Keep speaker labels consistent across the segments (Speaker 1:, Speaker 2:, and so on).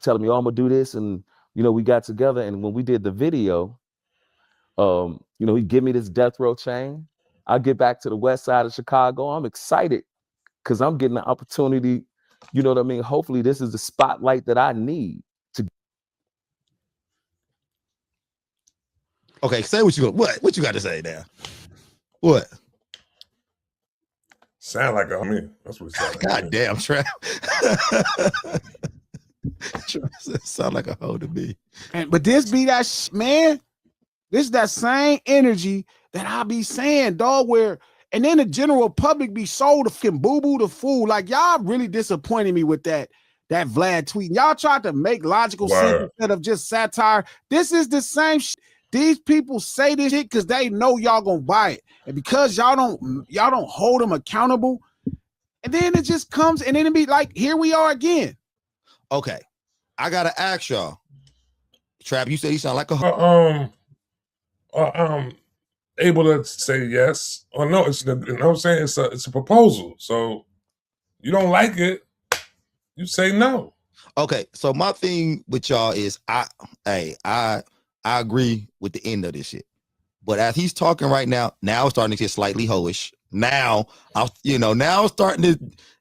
Speaker 1: telling me, oh, I'm gonna do this. And, you know, we got together, and when we did the video, you know, he give me this death row chain. I get back to the west side of Chicago. I'm excited because I'm getting the opportunity, you know what I mean? Hopefully this is the spotlight that I need to.
Speaker 2: Okay, say what you got to say now. What?
Speaker 3: Sound like a me. That's what it sounds like.
Speaker 2: God damn, Trap. Sound like a hoe to me.
Speaker 4: But this be that man. This is that same energy that I be saying, dog. Where and then the general public be sold to fucking boo-boo the fool. Like y'all really disappointed me with that Vlad tweet. Y'all tried to make logical sense instead of just satire. This is the same shit. These people say this shit because they know y'all gonna buy it, and because y'all don't hold them accountable, and then it just comes and then it be like, here we are again.
Speaker 2: Okay, I gotta ask y'all. Trap, you said you sound like a
Speaker 3: able to say yes or no. It's the, you know what I'm saying? It's a proposal. So you don't like it, you say no.
Speaker 2: Okay, so my thing with y'all is I agree with the end of this shit. But as he's talking right now it's starting to get slightly hoish. Now I'm starting to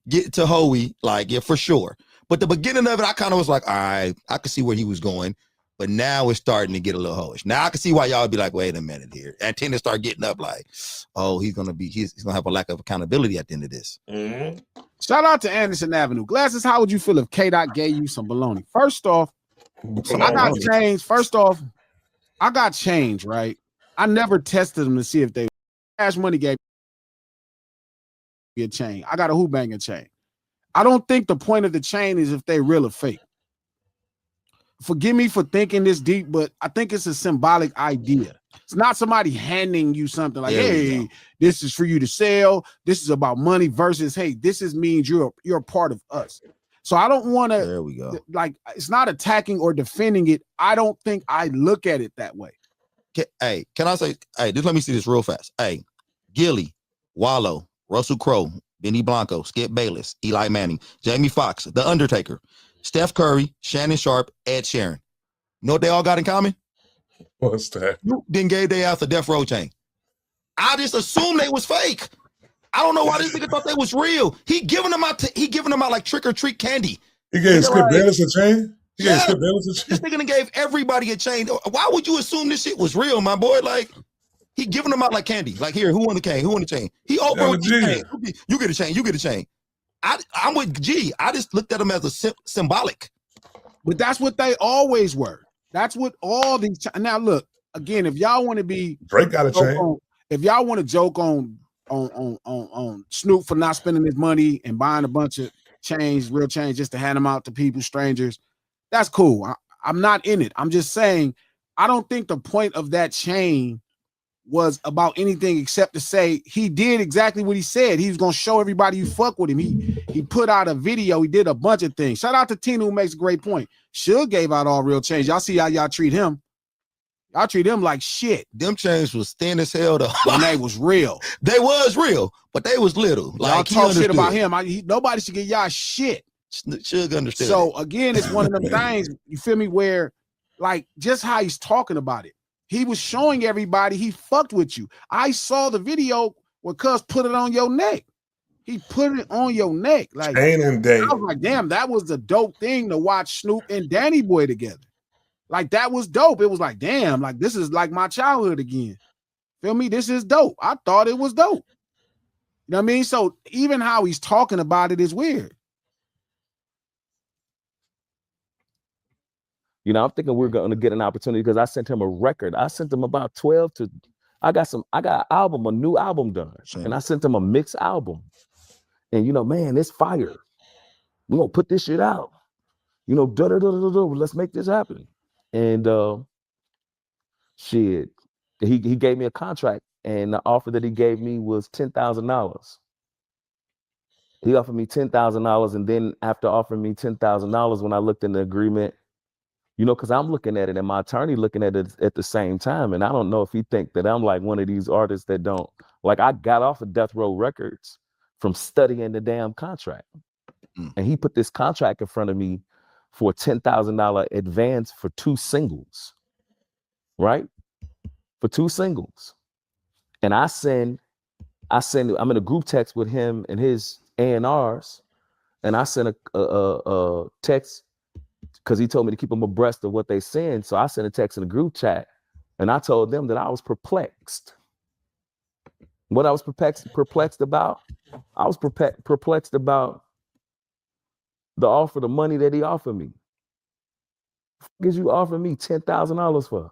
Speaker 2: get to hoey, like, yeah, for sure. But the beginning of it, I kind of was like, all right, I could see where he was going. But now it's starting to get a little hoish. Now I can see why y'all would be like, wait a minute here. And tend to start getting up like, oh, he's gonna have a lack of accountability at the end of this.
Speaker 3: Mm-hmm.
Speaker 4: Shout out to Anderson Avenue. Glasses, how would you feel if K-Dot gave you some baloney? First off, I got changed. First off, I got changed, right? I never tested them to see if they Cash Money gave me a chain. I got a hoop banging chain. I don't think the point of the chain is if they real or fake. Forgive me for thinking this deep, but I think it's a symbolic idea. It's not somebody handing you something like, hey, this is for you to sell. This is about money versus, hey, this means you're a part of us. So I don't want to,
Speaker 2: there we go.
Speaker 4: Like, it's not attacking or defending it. I don't think I look at it that way.
Speaker 2: Hey, can I say, hey, just let me see this real fast. Hey, Gilly, Wallow, Russell Crowe, Benny Blanco, Skip Bayless, Eli Manning, Jamie Foxx, The Undertaker, Steph Curry, Shannon Sharp, Ed Sheeran. You know what they all got in common?
Speaker 3: What's that?
Speaker 2: You then gave their ass a death row chain. I just assumed they was fake. I don't know why this nigga thought they was real. He giving them out like trick or treat candy.
Speaker 3: He gave Skip Bayless a chain?
Speaker 2: This nigga gave everybody a chain. Why would you assume this shit was real, my boy? Like, he giving them out like candy. Like, here, who want the chain? Who want the chain? He opened with the chain. You get a chain. You get a chain. I'm with G. I just looked at them as a symbolic.
Speaker 4: But that's what they always were. That's what all these. Now look again. If y'all want to be
Speaker 3: Drake got a chain.
Speaker 4: If y'all want to joke on Snoop for not spending his money and buying a bunch of chains, real chains, just to hand them out to people, strangers, that's cool. I'm not in it. I'm just saying I don't think the point of that chain was about anything except to say he did exactly what he said. He was gonna show everybody you fuck with him. He put out a video. He did a bunch of things. Shout out to Tina who makes a great point. Suge gave out all real change. Y'all see how y'all treat him. Y'all treat him like shit.
Speaker 2: Them chains was thin as hell though.
Speaker 4: And they was real.
Speaker 2: They was real, but they was little. Like,
Speaker 4: y'all talk shit about him. Nobody should get y'all shit.
Speaker 2: Suge understood.
Speaker 4: So again, it's one of them things, you feel me, where like just how he's talking about it. He was showing everybody he fucked with you. I saw the video where Cuz put it on your neck. He put it on your neck. Like,
Speaker 3: chain and day.
Speaker 4: I was like, damn, that was the dope thing to watch Snoop and Danny Boy together. Like, that was dope. It was like, damn, like this is like my childhood again. Feel me? This is dope. I thought it was dope. You know what I mean? So even how he's talking about it is weird.
Speaker 1: You know, I'm thinking we're going to get an opportunity because I sent him a record. I sent him about 12 to, I got a new album done. Sure. And I sent him a mixed album. And, you know, man, it's fire. We're going to put this shit out. You know, let's make this happen. And shit, he gave me a contract. And the offer that he gave me was $10,000. He offered me $10,000. And then after offering me $10,000, when I looked in the agreement, you know, because I'm looking at it and my attorney looking at it at the same time. And I don't know if he think that I'm like one of these artists that don't, like, I got off of Death Row Records from studying the damn contract. And he put this contract in front of me for a $10,000 advance for 2 singles, right? For 2 singles. And I'm in a group text with him and his A&Rs, and I sent a text because he told me to keep them abreast of what they send. So I sent a text in the group chat, and I told them that I was perplexed. What I was perplexed about, I was perplexed about the offer, the money that he offered me. Because you offered me $10,000 for.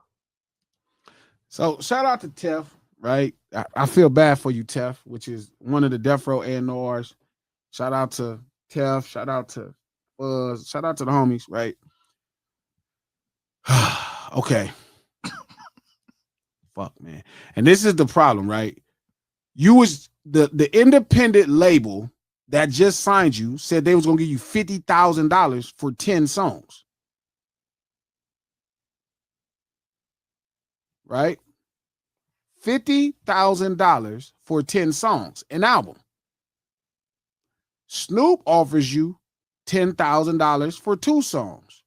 Speaker 4: So shout out to Tef, right? I feel bad for you, Tef, which is one of the Death Row A&Rs. Shout out to Tef. Shout out to the homies, right? Okay. Fuck, man. And this is the problem, right? You was the independent label that just signed you said they was gonna give you $50,000 for 10 songs. Right? $50,000 for 10 songs, an album. Snoop offers you $10,000 for 2 songs,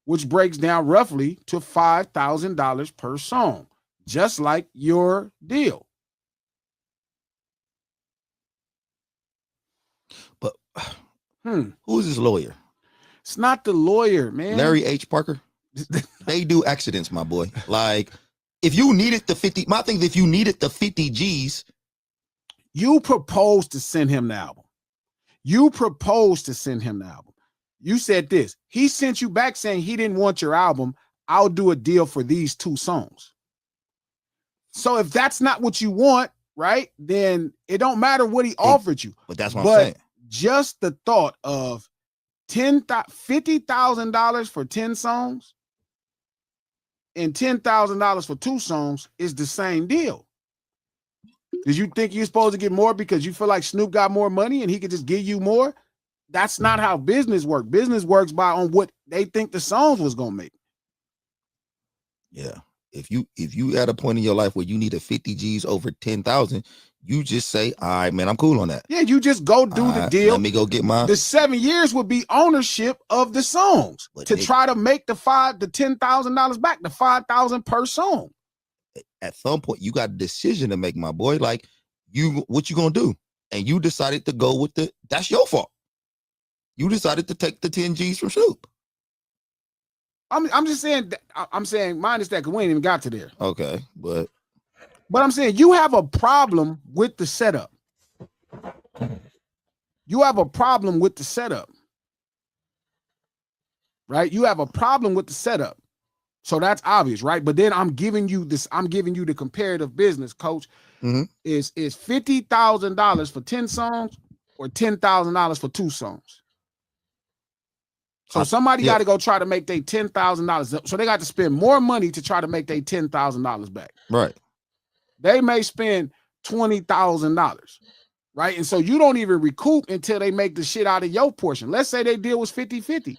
Speaker 4: which breaks down roughly to $5,000 per song, just like your deal.
Speaker 2: But who is this lawyer?
Speaker 4: It's not the lawyer, man.
Speaker 2: Larry H. Parker. They do accidents, my boy. Like, if you needed the 50, my thing is if you needed the 50 G's.
Speaker 4: You proposed to send him the album. You proposed to send him the album. You said this. He sent you back saying he didn't want your album. I'll do a deal for these 2 songs. So if that's not what you want, right, then it don't matter what he offered you.
Speaker 2: But that's what I'm saying.
Speaker 4: Just the thought of $50,000 for 10 songs and $10,000 for 2 songs is the same deal. Did you think you're supposed to get more because you feel like Snoop got more money and he could just give you more? That's not how business works. Business works by on what they think the songs was gonna make.
Speaker 2: Yeah. If you at a point in your life where you need a 50 G's over 10,000, you just say, all right, man, I'm cool on that.
Speaker 4: Yeah, you just go do the deal.
Speaker 2: Let me go get mine.
Speaker 4: The 7 years would be ownership of the songs try to make the $10,000 back, the $5,000 per song.
Speaker 2: At some point, you got a decision to make, my boy. Like, what you gonna do? And you decided to go with that's your fault. You decided to take the 10 G's from Snoop.
Speaker 4: I'm just saying. I'm saying mine is that because we ain't even got to there.
Speaker 2: Okay, but
Speaker 4: I'm saying you have a problem with the setup. You have a problem with the setup, right? You have a problem with the setup. So that's obvious, right? But then I'm giving you the comparative business, coach. Is $50,000 for 10 songs or $10,000 for 2 songs? So somebody got to go try to make their $10,000. So they got to spend more money to try to make their $10,000 back.
Speaker 2: Right.
Speaker 4: They may spend $20,000, right? And so you don't even recoup until they make the shit out of your portion. Let's say they deal was 50-50,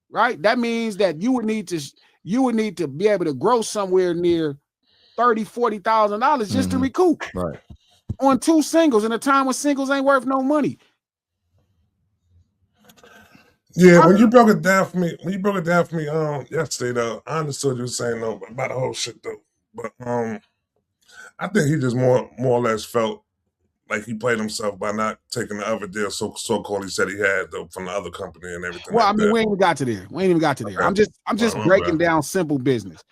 Speaker 4: right? That means that you would need to be able to grow somewhere near $30,000, $40,000 just to recoup.
Speaker 2: Right.
Speaker 4: On 2 singles in a time when singles ain't worth no money.
Speaker 3: Yeah, when you broke it down for me, yesterday though, I understood you were saying though about the whole shit though. But I think he just more or less felt like he played himself by not taking the other deal so-called he said he had though from the other company and everything.
Speaker 4: Well,
Speaker 3: like
Speaker 4: I mean,
Speaker 3: that.
Speaker 4: we ain't even got to there. Okay. I'm just breaking down simple business.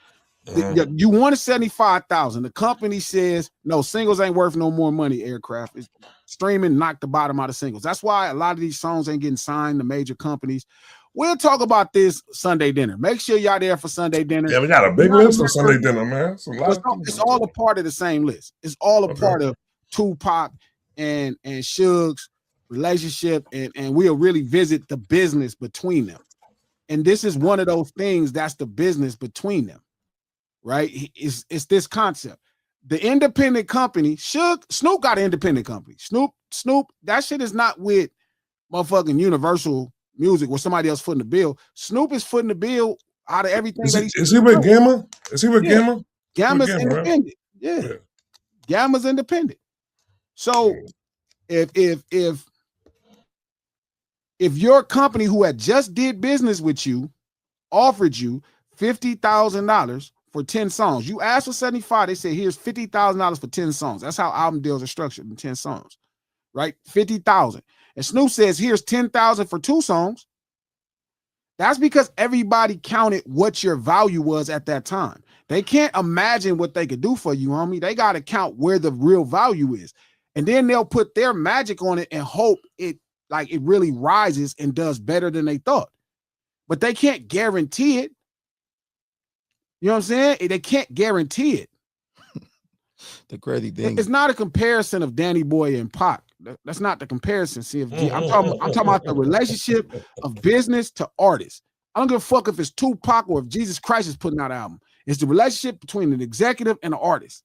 Speaker 4: You wanted $75,000. The company says no, singles ain't worth no more money. Aircraft is streaming, knocked the bottom out of singles. That's why a lot of these songs ain't getting signed to major companies. We'll talk about this Sunday dinner. Make sure y'all there for Sunday dinner.
Speaker 3: Yeah, we got a big list on Sunday dinner, man.
Speaker 4: It's all a part of the same list. It's all a part of Tupac and Suge's relationship, and we'll really visit the business between them. And this is one of those things that's the business between them. Right? It's this concept. The independent company, Snoop got an independent company. Snoop, that shit is not with motherfucking Universal Music where somebody else footing the bill. Snoop is footing the bill out of everything.
Speaker 3: Is he with Gamma? Is he with Gamma?
Speaker 4: Gamma's independent. Right? Yeah. Gamma's independent. So if if your company who had just did business with you offered you $50,000 for 10 songs, you asked for 75, they say here's $50,000 for 10 songs. That's how album deals are structured in 10 songs, right? 50,000. And Snoop says here's 10,000 for 2 songs. That's because everybody counted what your value was at that time. They can't imagine what they could do for you, homie. They got to count where the real value is. And then they'll put their magic on it and hope it really rises and does better than they thought. But they can't guarantee it. You know what I'm saying? They can't guarantee it.
Speaker 2: The crazy thing.
Speaker 4: It's not a comparison of Danny Boy and Pac. That's not the comparison, CFG. I'm talking about the relationship of business to artists. I don't give a fuck if it's Tupac or if Jesus Christ is putting out an album. It's the relationship between an executive and an artist.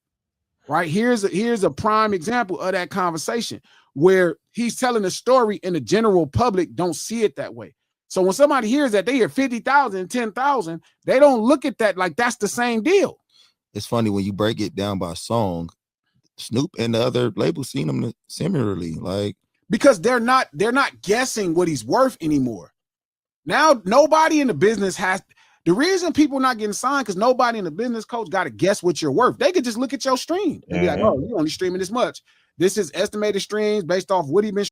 Speaker 4: Right? Here's a prime example of that conversation where he's telling a story and the general public don't see it that way. So when somebody hears that, they hear 50,000, 10,000, they don't look at that like that's the same deal.
Speaker 2: It's funny when you break it down by song, Snoop and the other labels seen them similarly, like
Speaker 4: because they're not guessing what he's worth anymore. Now nobody in the business has the reason people not getting signed because nobody in the business coach got to guess what you're worth. They could just look at your stream and be like, oh, you only streaming this much. This is estimated streams based off what he been